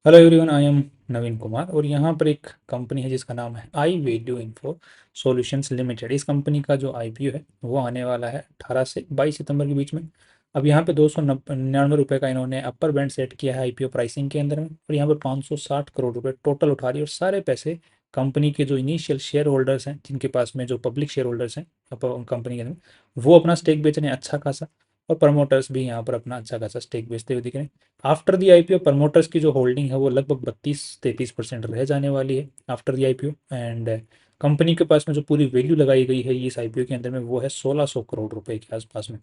Hello everyone, I am नवीन कुमार और यहाँ पर एक कंपनी है जिसका नाम है I value info solutions limited. इस कंपनी का जो आईपीओ है वो आने वाला है 18 से 22 सितंबर के बीच में। अब यहाँ पे 299 रुपये का इन्होंने अपर बैंड सेट किया है आईपीओ प्राइसिंग के अंदर में, और यहाँ पर 560 करोड़ रुपए टोटल उठा रही है। और सारे पैसे कंपनी के जो इनिशियल शेयर होल्डर्स हैं, जिनके पास में जो पब्लिक शेयर होल्डर्स हैं कंपनी के अंदर, वो अपना स्टेक बेच रहे हैं अच्छा खासा। और प्रमोटर्स भी यहाँ पर अपना अच्छा खासा स्टेक बेचते हुए दिख रहे हैं। आफ्टर दी आईपीओ प्रमोटर्स की जो होल्डिंग है वो लगभग 32-33% रह जाने वाली है after the IPO. And company के पास में जो पूरी वैल्यू लगाई गई है इस आईपीओ के अंदर में वो है 1600 करोड़ रुपए के आसपास में।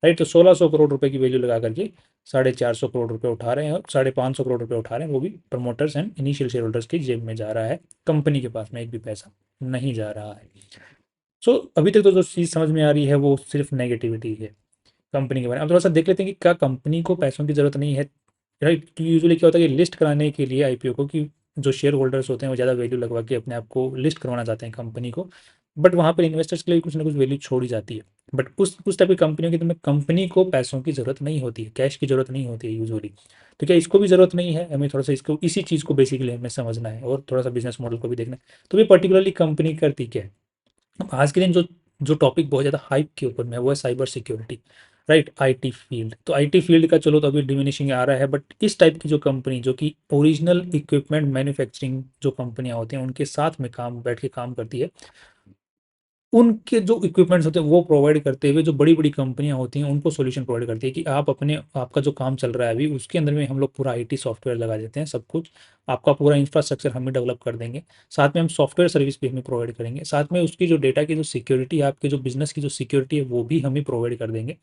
राइट, तो 1600 करोड़ रुपए की वैल्यू लगा करके 450 करोड़ रुपए उठा रहे हैं, और 550 करोड़ रुपए उठा रहे हैं, वो भी promoters and initial share holders की जेब में जा रहा है। कंपनी के पास में एक भी पैसा नहीं जा रहा है। सो अभी तक तो जो चीज़ समझ में आ रही है वो सिर्फ नेगेटिविटी है कंपनी के बारे में। अब थोड़ा सा देख लेते हैं कि क्या कंपनी को पैसों की ज़रूरत नहीं है। राइट, यूजुअली क्या होता है कि लिस्ट कराने के लिए आईपीओ को, कि जो शेयर होल्डर्स होते हैं वो ज़्यादा वैल्यू लगवा के अपने आप को लिस्ट करवाना चाहते हैं कंपनी को। बट वहाँ पर इन्वेस्टर्स के लिए कुछ ना कुछ वैल्यू छोड़ी जाती है। बट उस टाइप की कंपनियों की तो कंपनी को पैसों की ज़रूरत नहीं होती है, कैश की ज़रूरत नहीं होती है यूजुअली। तो क्या इसको भी ज़रूरत नहीं है? हमें थोड़ा सा इसको इसी चीज़ को बेसिकली हमें समझना है और थोड़ा सा बिजनेस मॉडल को भी देखना है। तो ये पर्टिकुलरली कंपनी करती क्या है? अब आज के दिन जो जो टॉपिक बहुत ज़्यादा हाइप के ऊपर में है वो है cyber security. Right, IT field. तो आईटी फील्ड का चलो तो अभी डिमिनिशिंग आ रहा है, बट इस टाइप की जो कंपनी जो कि ओरिजिनल इक्विपमेंट मैन्युफैक्चरिंग जो कंपनियां होती हैं उनके साथ में काम बैठ के काम करती है, उनके जो इक्विपमेंट्स होते हैं वो प्रोवाइड करते हुए जो बड़ी बड़ी कंपनियां होती हैं उनको सॉल्यूशन प्रोवाइड करती है कि आप अपने आपका जो काम चल रहा है अभी उसके अंदर में हम लोग पूरा आईटी सॉफ्टवेयर लगा देते हैं, सब कुछ आपका पूरा इंफ्रास्ट्रक्चर हम ही डेवलप कर देंगे। साथ में हम सॉफ्टवेयर सर्विस भी हमें प्रोवाइड करेंगे, साथ में उसकी जो डेटा की जो सिक्योरिटी है, आपके जो बिजनेस की जो सिक्योरिटी है वो भी हम ही प्रोवाइड कर देंगे,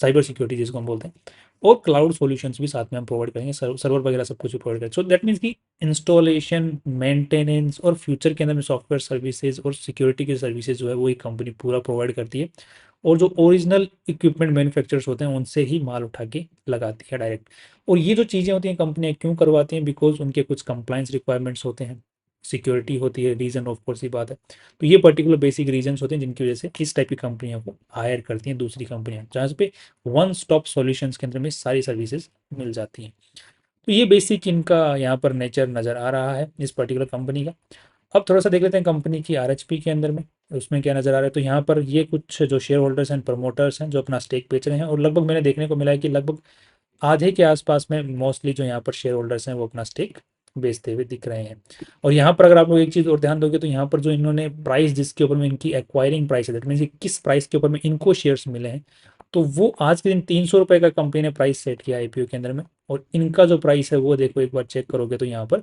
साइबर सिक्योरिटी जिसको हम बोलते हैं। और क्लाउड सॉल्यूशंस भी साथ में हम प्रोवाइड करेंगे, सर्वर वगैरह सब कुछ प्रोवाइड करेंगे। सो दैट मीन्स कि इंस्टॉलेशन, मेंटेनेंस और फ्यूचर के अंदर में सॉफ्टवेयर सर्विसेज और सिक्योरिटी की सर्विसेज जो है वो एक कंपनी पूरा प्रोवाइड करती है। और जो ओरिजिनल इक्विपमेंट मैन्युफैक्चरर्स होते हैं उनसे ही माल उठा के लगाती है डायरेक्ट। और ये जो चीज़ें होती हैं कंपनियां क्यों करवाती हैं? बिकॉज उनके कुछ कंप्लाइंस रिक्वायरमेंट्स होते हैं, सिक्योरिटी होती है, रीज़न ऑफ कोर्स ही बात है। तो ये पर्टिकुलर बेसिक रीजंस होते हैं जिनकी वजह से इस टाइप की कंपनियों को हायर करती हैं दूसरी कंपनियां, जहाँ पे वन स्टॉप सॉल्यूशंस के अंदर में सारी सर्विसेज मिल जाती हैं। तो ये बेसिक इनका यहाँ पर नेचर नज़र आ रहा है इस पर्टिकुलर कंपनी का। अब थोड़ा सा देख लेते हैं कंपनी की आरएचपी के अंदर में, उसमें क्या नज़र आ रहा है। तो यहाँ पर ये कुछ जो शेयर होल्डर्स एंड प्रमोटर्स हैं जो अपना स्टेक बेच रहे हैं, और लगभग मैंने देखने को मिला है कि लगभग आधे के आसपास में मोस्टली जो यहाँ पर शेयर होल्डर्स हैं वो अपना स्टेक बेचते हुए दिख रहे हैं। और यहाँ पर अगर आप लोग एक चीज़ और ध्यान दोगे तो यहाँ पर जो इन्होंने प्राइस जिसके ऊपर में इनकी एक्वायरिंग प्राइस है, दैट मीन्स किस प्राइस के ऊपर में इनको शेयर्स मिले हैं, तो वो आज के दिन 300 रुपये का कंपनी ने प्राइस सेट किया आईपीओ के अंदर में। और इनका जो प्राइस है वो देखो, एक बार चेक करोगे तो यहाँ पर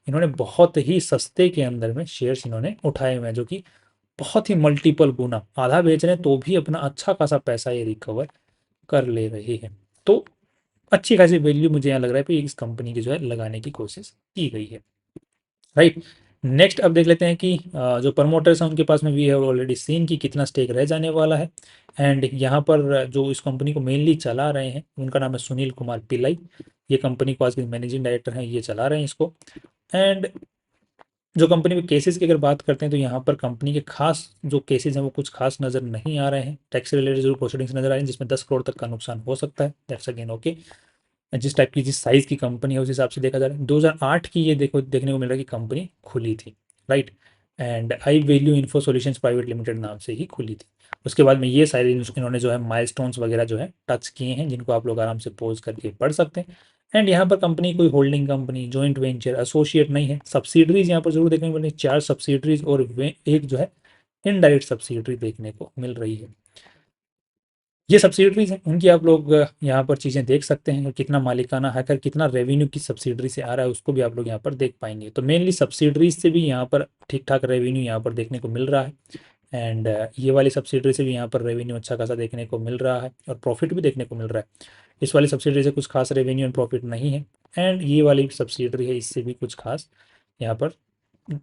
इन्होंने बहुत ही सस्ते के अंदर में शेयर्स इन्होंने उठाए हुए हैं, जो कि बहुत ही मल्टीपल गुना आधा बेच रहे हैं तो भी अपना अच्छा खासा पैसा ये रिकवर कर ले रहे हैं। तो अच्छी खासी वैल्यू मुझे यहाँ लग रहा है कि इस कंपनी की जो है लगाने की कोशिश की गई है। राइट, नेक्स्ट अब देख लेते हैं कि जो प्रमोटर्स हैं उनके पास में भी है ऑलरेडी सीन की कितना स्टेक रह जाने वाला है। एंड यहाँ पर जो इस कंपनी को मेनली चला रहे हैं उनका नाम है सुनील कुमार पिल्लाई। ये कंपनी को आज के मैनेजिंग डायरेक्टर हैं, ये चला रहे हैं इसको। एंड जो कंपनी में केसेस की अगर बात करते हैं तो यहाँ पर कंपनी के खास जो केसेस हैं वो कुछ खास नज़र नहीं आ रहे हैं। टैक्स रिलेटेड जो प्रोसीडिंग्स नजर आ रही हैं जिसमें 10 करोड़ तक का नुकसान हो सकता है, दैट्स अगेन ओके। जिस टाइप की जिस साइज़ की कंपनी है उस हिसाब से देखा जा रहा है। 2008 की ये देखो देखने को मिल रहा है कि कंपनी खुली थी। Right, and I value info solutions private limited नाम से ही खुली थी। उसके बाद में ये सारे इन्होंने जो है माइलस्टोन्स वगैरह जो है टच किए हैं, जिनको आप लोग आराम से पोज करके पढ़ सकते हैं। एंड यहाँ पर कंपनी कोई holding company, joint venture, associate नहीं है। सब्सिडरीज यहाँ पर जरूर देखने को मिल रही है, 4 सब्सिडरीज और एक जो है इनडायरेक्ट सब्सिडरी देखने को मिल रही है। ये सब्सिडरीज हैं, उनकी आप लोग यहाँ पर चीज़ें देख सकते हैं, कितना मालिकाना हक है, कितना रेवेन्यू की सब्सिडरी से आ रहा है उसको भी आप लोग यहाँ पर देख पाएंगे। तो मेनली सब्सिडरीज से भी यहाँ पर ठीक ठाक रेवेन्यू यहाँ पर देखने को मिल रहा है। एंड ये वाली सब्सिडरी से भी यहाँ पर रेवेन्यू अच्छा खासा देखने को मिल रहा है और प्रॉफिट भी देखने को मिल रहा है। इस वाली सब्सिडरी से कुछ खास रेवेन्यू एंड प्रॉफिट नहीं है। एंड ये वाली सब्सिडरी है, इससे भी कुछ खास यहाँ पर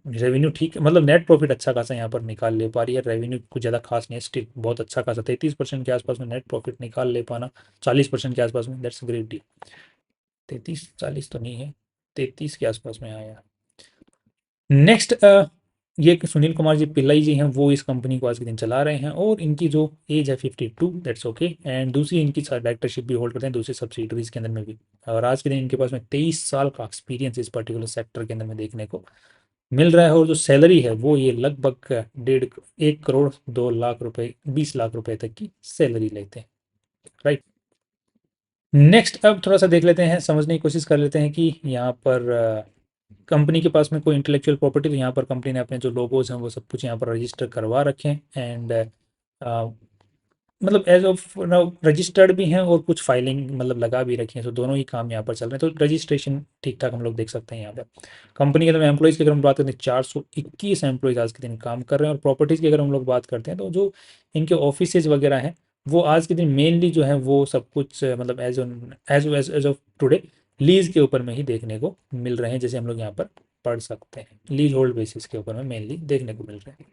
रेवेन्यू ठीक, मतलब नेट प्रॉफिट अच्छा खासा यहाँ पर निकाल ले पा रही है। रेवेन्यू कुछ ज़्यादा खास नहीं है, स्टिल बहुत अच्छा खासा 33% के आसपास में नेट प्रॉफिट निकाल ले पाना, 40% के आसपास में, दैट्स ग्रेट डील। 33-40 तो नहीं है, 33 के आसपास में आया। नेक्स्ट ये सुनील कुमार जी पिल्लाई जी हैं, वो इस कंपनी को आज के दिन चला रहे हैं और इनकी जो एज है 52, दैट्स ओके। एंड दूसरी इनकी डायरेक्टरशिप भी होल्ड करते हैं दूसरी सब्सिडरीज के अंदर में भी। और आज के दिन इनके पास में 23 साल का एक्सपीरियंस इस पर्टिकुलर सेक्टर के अंदर में देखने को मिल रहा है। और जो सैलरी है वो ये लगभग 1 करोड़ 2 लाख रुपए 20 लाख रुपए तक की सैलरी लेते हैं, राइट। नेक्स्ट अब थोड़ा सा देख लेते हैं, समझने की कोशिश कर लेते हैं कि यहाँ पर कंपनी के पास में कोई इंटेलेक्चुअल प्रॉपर्टी, तो यहाँ पर कंपनी ने अपने जो लोगोज हैं वो सब कुछ यहाँ पर रजिस्टर करवा रखे हैं। एंड मतलब एज ऑफ नाउ रजिस्टर्ड भी हैं और कुछ फाइलिंग मतलब लगा भी रखी है, तो दोनों ही काम यहाँ पर चल रहे हैं। तो रजिस्ट्रेशन ठीक ठाक हम लोग देख सकते हैं यहाँ पर। कंपनी के अंदर एम्प्लॉइज़ की अगर हम बात करते हैं 421 एम्प्लॉइज़ आज के दिन काम कर रहे हैं। और प्रॉपर्टीज़ की अगर हम लोग बात करते हैं तो जो इनके ऑफिसेज वगैरह हैं वो आज के दिन मेनली जो है वो सब कुछ मतलब एज ऑफ टुडे लीज़ के ऊपर में ही देखने को मिल रहे हैं, जैसे हम लोग यहाँ पर पढ़ सकते हैं, लीज होल्ड बेसिस के ऊपर में मेनली देखने को मिल रहे हैं।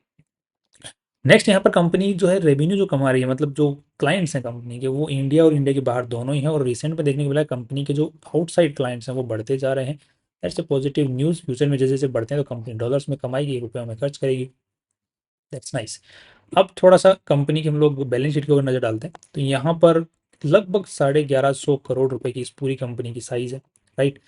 नेक्स्ट यहाँ पर कंपनी जो है रेवेन्यू जो कमा रही है, मतलब जो क्लाइंट्स हैं कंपनी के वो इंडिया और इंडिया के बाहर दोनों ही हैं। और रिसेंट में देखने को मिला है कंपनी के जो आउटसाइड क्लाइंट्स हैं वो बढ़ते जा रहे हैं। That's a positive news. Future में जैसे जैसे बढ़ते हैं तो कंपनी डॉलर्स में कमाएगी, रुपयों में खर्च करेगी। That's nice. अब थोड़ा सा कंपनी के हम लोग बैलेंस शीट के ऊपर नज़र डालते हैं तो यहाँ पर लगभग 1150 करोड़ रुपए की इस पूरी कंपनी की साइज़ है, राइट।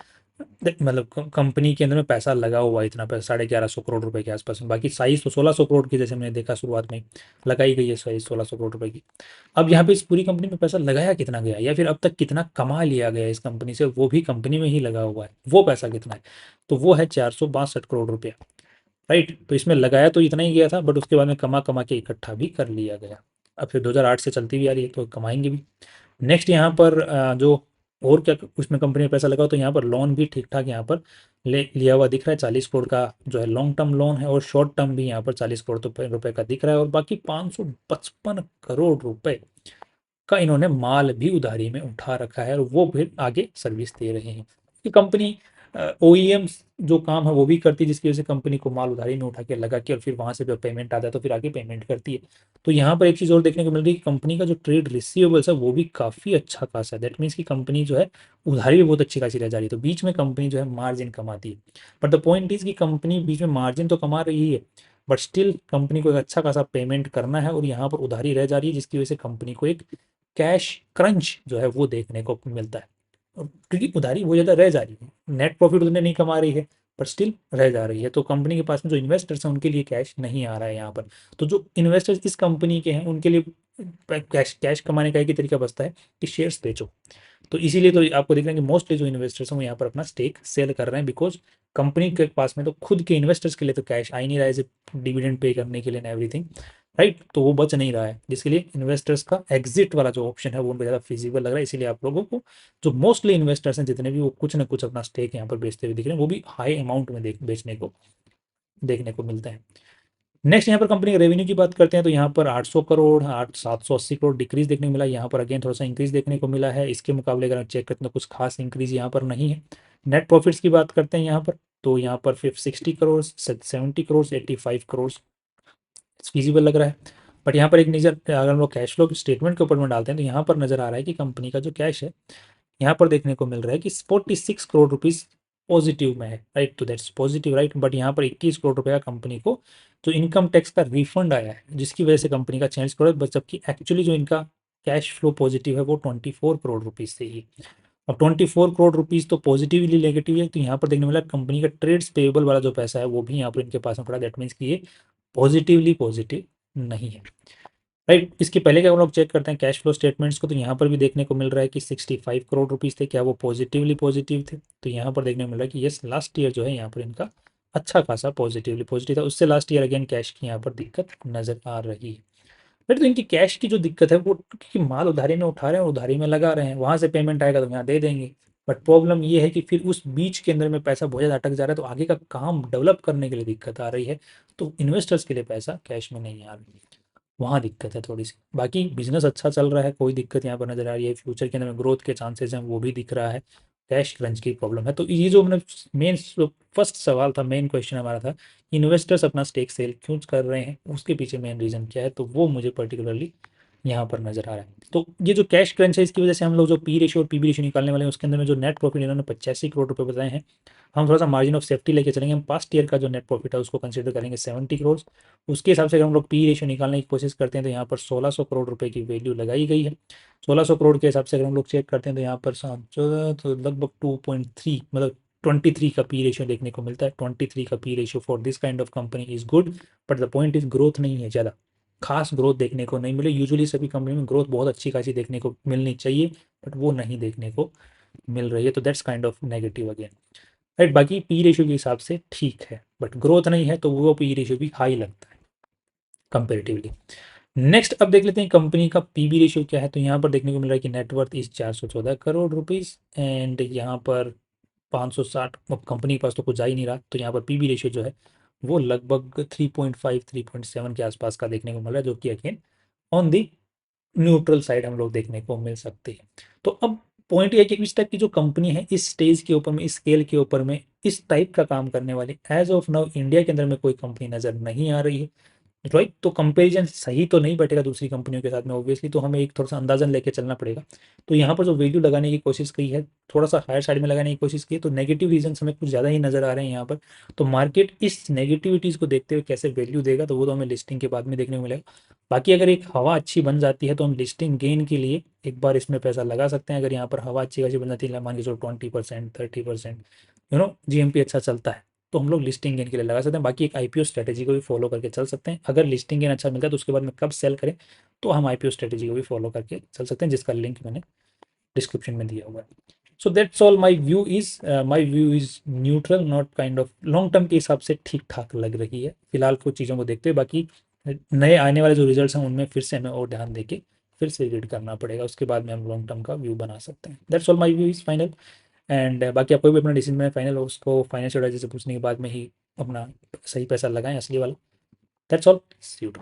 मतलब कंपनी के अंदर में पैसा लगा हुआ है, इतना पैसा 1150 करोड़ रुपए के आसपास में। बाकी साइज़ तो 1600 करोड़ की, जैसे मैंने देखा शुरुआत में लगाई गई है साइज़ 1600 करोड़ रुपए की। अब यहाँ पे इस पूरी कंपनी में पैसा लगाया कितना गया या फिर अब तक कितना कमा लिया गया इस कंपनी से, वो भी कंपनी में ही लगा हुआ है, वो पैसा कितना है, तो वो है 462 करोड़ रुपया, राइट। तो इसमें लगाया तो इतना ही गया था, बट उसके बाद में कमा कमा के इकट्ठा भी कर लिया गया। अब फिर 2008 से चलती भी आ रही है तो कमाएंगे भी। नेक्स्ट यहाँ पर जो और क्या उसमें कंपनी में पैसा लगा, तो यहाँ पर लोन भी ठीक ठाक यहाँ पर ले लिया हुआ दिख रहा है। 40 करोड़ का जो है लॉन्ग टर्म लोन है और शॉर्ट टर्म भी यहाँ पर 40 करोड़ रुपए का दिख रहा है। और बाकी 555 करोड़ रुपए का इन्होंने माल भी उधारी में उठा रखा है और वो फिर आगे सर्विस दे रहे हैं। कि कंपनी OEM जो काम है वो भी करती है, जिसकी वजह से कंपनी को माल उधारी में उठा के लगा के और फिर वहाँ से जब पेमेंट आता है तो फिर आगे पेमेंट करती है। तो यहाँ पर एक चीज़ और देखने को मिल रही है कि कंपनी का जो ट्रेड रिसीवेबल्स है वो भी काफ़ी अच्छा खासा है। दैट मीन्स कि कंपनी जो है उधारी भी बहुत अच्छी खासी रह जा रही है, तो बीच में कंपनी जो है मार्जिन कमाती है। बट द पॉइंट इज कि कंपनी बीच में मार्जिन तो कमा रही है, बट स्टिल कंपनी को एक अच्छा खासा पेमेंट करना है और यहाँ पर उधारी रह जा रही है, जिसकी वजह से कंपनी को एक कैश क्रंच जो है वो देखने को मिलता है। क्योंकि उधारी वो ज़्यादा रह जा रही है, नेट प्रॉफिट उतने नहीं कमा रही है पर स्टिल रह जा रही है। तो कंपनी के पास में जो इन्वेस्टर्स हैं उनके लिए कैश नहीं आ रहा है यहाँ पर। तो जो इन्वेस्टर्स इस कंपनी के हैं उनके लिए कैश कैश कमाने का एक ही तरीका बचता है कि शेयर्स बेचो। तो इसीलिए तो आपको देख रहे हैं कि मोस्टली जो इन्वेस्टर्स हैं वो यहाँ पर अपना स्टेक सेल कर रहे हैं, बिकॉज कंपनी के पास में तो खुद के इन्वेस्टर्स के लिए तो कैश आ ही नहीं रहा है डिविडेंड पे करने के लिए ना एवरीथिंग, राइट। तो वो बच नहीं रहा है, जिसके लिए इन्वेस्टर्स का एग्जिट वाला जो ऑप्शन है वो उनको ज़्यादा फिजिबल लग रहा है। इसीलिए आप लोगों को जो मोस्टली इन्वेस्टर्स हैं जितने भी वो कुछ ना कुछ अपना स्टेक यहाँ पर बेचते हुए दिख रहे हैं, वो भी हाई अमाउंट में बेचने को देखने को मिलता है। नेक्स्ट यहाँ पर कंपनी के रेवेन्यू की बात करते हैं तो यहाँ पर 800 करोड़ 780 करोड़ डिक्रीज देखने को मिला। यहाँ पर अगेन थोड़ा सा इंक्रीज देखने को मिला है। इसके मुकाबले अगर हम चेक करते हैं तो कुछ खास इंक्रीज यहाँ पर नहीं है। नेट प्रॉफिट्स की बात करते हैं यहाँ पर, तो यहाँ पर 60 करोड़ 70 करोड़ 85 करोड़ फिजिबल लग रहा है। बट यहाँ पर एक नज़र अगर हम लोग कैश फ्लो स्टेटमेंट के ऊपर में डालते हैं तो यहाँ पर नज़र आ रहा है कि कंपनी का जो कैश है यहाँ पर देखने को मिल रहा है कि 46 करोड़ रुपीज़ पॉजिटिव में है, राइट। तो दैट्स पॉजिटिव, राइट। बट यहाँ पर 21 करोड़ रुपए का कंपनी को जो इनकम टैक्स का रिफंड आया है, जिसकी वजह से कंपनी का 46 करोड़, बट जबकि एक्चुअली जो इनका कैश फ्लो पॉजिटिव है वो 24 करोड़ रुपीज़ से ही। अब 24 करोड़ रुपीज़ तो पॉजिटिवली नेगेटिव है, तो यहाँ पर देखने को मिला कंपनी का ट्रेड्स पेएबल वाला जो पैसा है वो भी यहाँ पर इनके पास में पड़ा। दैट मीन्स कि ये पॉजिटिवली पॉजिटिव नहीं है, राइट। इसके पहले के हम लोग चेक करते हैं कैश फ्लो स्टेटमेंट्स को, तो यहाँ पर भी देखने को मिल रहा है कि 65 करोड़ रुपीज़ थे, क्या वो पॉजिटिवली पॉजिटिव थे। तो यहाँ पर देखने को मिल रहा है कि यस लास्ट ईयर जो है यहाँ पर इनका अच्छा खासा पॉजिटिवली पॉजिटिव था, उससे लास्ट ईयर अगेन कैश की यहाँ पर दिक्कत नज़र आ रही है। फिर तो इनकी कैश की जो दिक्कत है वो क्योंकि माल उधारी में उठा रहे हैं और उधारी में लगा रहे हैं, वहाँ से पेमेंट आएगा तो यहाँ दे देंगे। बट प्रॉब्लम ये है कि फिर उस बीच के अंदर में पैसा बहुत ज़्यादा अटक जा रहा है, तो आगे का काम डेवलप करने के लिए दिक्कत आ रही है। तो इन्वेस्टर्स के लिए पैसा कैश में नहीं आ रहा है, वहाँ दिक्कत है थोड़ी सी। बाकी बिजनेस अच्छा चल रहा है, कोई दिक्कत यहाँ पर नज़र आ रही है। फ्यूचर के अंदर में ग्रोथ के चांसेस हैं वो भी दिख रहा है। कैश क्रंच की प्रॉब्लम है। तो ये जो हमने मेन फर्स्ट सवाल था, मेन क्वेश्चन हमारा था, इन्वेस्टर्स अपना स्टेक सेल क्यों कर रहे हैं, उसके पीछे मेन रीज़न क्या है, तो वो मुझे पर्टिकुलरली यहाँ पर नजर आ रहा है। तो ये जो कैश क्रंच है इसकी वजह से हम लोग जो पी रेशियो और पीबी रेशियो निकालने वाले हैं उसके अंदर में जो नेट प्रॉफिट इन्होंने 85 करोड़ रुपए बताए हैं, हम थोड़ा सा मार्जिन ऑफ सेफ्टी लेके चलेंगे। हम पास्ट ईयर का जो नेट प्रॉफिट है उसको कंसिडर करेंगे 70 करोड़। उसके हिसाब से अगर हम लोग पी रेशियो निकालने की कोशिश करते हैं तो यहाँ पर 1600 करोड़ रुपए की वैल्यू लगाई गई है। 1600 करोड़ के हिसाब से अगर हम लोग चेक करते हैं तो यहाँ पर तो लगभग 2.3 मतलब 23 का पी रेशियो देखने को मिलता है। 23 का P ratio for this kind of company is good, but the point is growth नहीं है, ज़्यादा खास ग्रोथ देखने को नहीं मिले। यूजुअली सभी कंपनी में ग्रोथ बहुत अच्छी खासी देखने को मिलनी चाहिए, बट वो नहीं देखने को मिल रही है, तो that's kind of negative again, right. बाकी पी रेशियो के हिसाब से ठीक है, बट ग्रोथ नहीं है तो वो पी रेशियो भी हाई लगता है कंपेरेटिवली। नेक्स्ट अब देख लेते हैं कंपनी का पीबी रेशियो क्या है। तो यहाँ पर देखने को मिल रहा है कि net worth is 414 crore rupees and यहाँ पर 560, अब कंपनी के पास तो कुछ जा ही नहीं रहा, तो यहाँ पर पीबी रेशियो जो है वो लगभग 3.5 3.7 के आसपास का देखने को मिल रहा है, जो कि again on the neutral side हम लोग देखने को मिल सकते हैं। तो अब पॉइंट ये है कि इस टाइप की जो कंपनी है इस स्टेज के ऊपर में, इस स्केल के ऊपर में, इस टाइप का काम करने वाली एज ऑफ नाउ इंडिया के अंदर में कोई कंपनी नज़र नहीं आ रही है, राइट। तो कंपैरिजन सही तो नहीं बैठेगा दूसरी कंपनियों के साथ में ऑब्वियसली, तो हमें एक थोड़ा सा अंदाजन लेके चलना पड़ेगा। तो यहाँ पर जो वैल्यू लगाने की कोशिश की है, थोड़ा सा हायर साइड में लगाने की कोशिश की है, तो नेगेटिव रीजन हमें कुछ ज़्यादा ही नज़र आ रहे हैं यहाँ पर। तो मार्केट इस नेगेटिविटीज़ को देखते हुए कैसे वैल्यू देगा, तो वो तो हमें लिस्टिंग के बाद में देखने को मिलेगा। बाकी अगर एक हवा अच्छी बन जाती है तो हम लिस्टिंग गेन के लिए एक बार इसमें पैसा लगा सकते हैं। अगर यहाँ पर हवा अच्छी खासी बन जाती है, मान के चलो 20% 30%, जीएमपी अच्छा चलता है, तो हम लोग लिस्टिंग गेन के लिए लगा सकते हैं। बाकी एक आईपीओ स्ट्रेटेजी को भी फॉलो करके चल सकते हैं। अगर लिस्टिंग गेन अच्छा मिलता है तो उसके बाद में कब सेल करें, तो हम आईपीओ स्ट्रेटेजी को भी फॉलो करके चल सकते हैं, जिसका लिंक मैंने डिस्क्रिप्शन में दिया हुआ है। So that's all, my view is neutral, not kind of long term के हिसाब से ठीक ठाक लग रही है फिलहाल कुछ चीज़ों को देखते हुए। बाकी नए आने वाले जो रिजल्ट्स हैं उनमें फिर से हमें और ध्यान देके फिर से रीड करना पड़ेगा, उसके बाद में हम लॉन्ग टर्म का व्यू बना सकते हैं। That's all, my view is final. And बाकी आपको भी अपना डिसीजन में फाइनल हो, उसको फाइनेंशियल एडवाइजर से पूछने के बाद में ही अपना सही पैसा लगाएं, असली वाला। That's all, see you.